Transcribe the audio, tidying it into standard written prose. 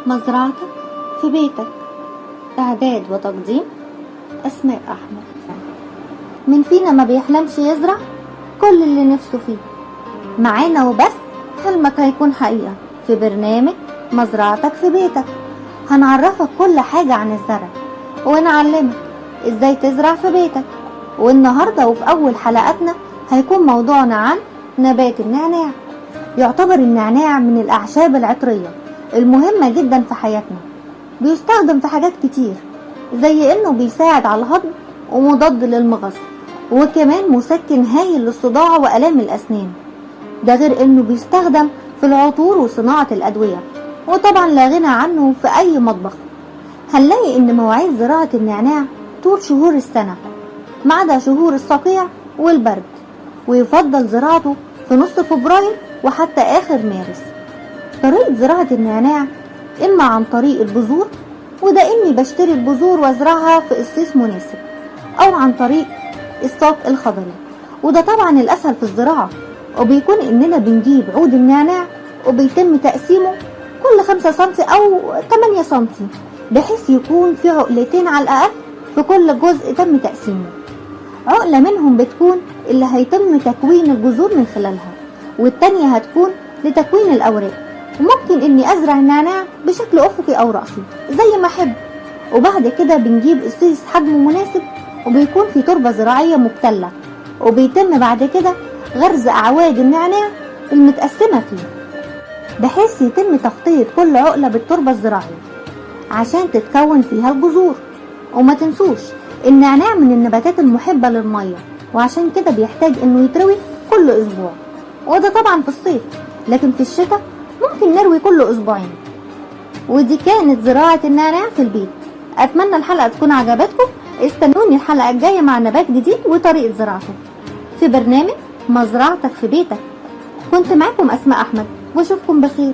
مزرعتك في بيتك. إعداد وتقديم أسماء أحمد. من فينا ما بيحلمش يزرع كل اللي نفسه فيه؟ معانا وبس حلمك هيكون حقيقة في برنامج مزرعتك في بيتك. هنعرفك كل حاجة عن الزرع ونعلمك ازاي تزرع في بيتك. والنهاردة وفي أول حلقاتنا هيكون موضوعنا عن نبات النعناع. يعتبر النعناع من الأعشاب العطرية المهمة جدا في حياتنا. بيستخدم في حاجات كتير، زي انه بيساعد على الهضم ومضاد للمغص، وكمان مسكن هايل للصداع وآلام الأسنان. ده غير انه بيستخدم في العطور وصناعة الأدوية، وطبعا لا غنى عنه في أي مطبخ. هنلاقي ان مواعيد زراعة النعناع طول شهور السنة ما عدا شهور الصقيع والبرد، ويفضل زراعته في نص فبراير وحتى آخر مارس. طريقة زراعة النعناع إما عن طريق البذور، وده إني بشتري البذور وازرعها في قصيص مناسب، أو عن طريق الساق الخضري، وده طبعا الأسهل في الزراعة. وبيكون إننا بنجيب عود النعناع وبيتم تقسيمه كل 5 سنتي أو 8 سنتي، بحيث يكون في عقلتين على الأقل في كل جزء تم تقسيمه. عقلة منهم بتكون اللي هيتم تكوين الجذور من خلالها، والتانية هتكون لتكوين الأوراق. وممكن اني ازرع النعناع بشكل افقي او رأسي زي ما احب. وبعد كده بنجيب قصيص حجمه مناسب، وبيكون في تربة زراعية مبتلة، وبيتم بعد كده غرز اعواد النعناع المتقسمة فيه، بحيث يتم تغطية كل عقلة بالتربة الزراعية عشان تتكون فيها الجذور. وما تنسوش النعناع من النباتات المحبة للمية، وعشان كده بيحتاج انه يتروي كل اسبوع، وده طبعا في الصيف. لكن في الشتاء ممكن نروي كل اسبوعين. ودي كانت زراعة النعناع في البيت. اتمنى الحلقة تكون عجبتكم. استنوني الحلقة الجاية مع نبات جديد وطريقة زراعته في برنامج مزرعتك في بيتك. كنت معكم أسماء أحمد، واشوفكم بخير.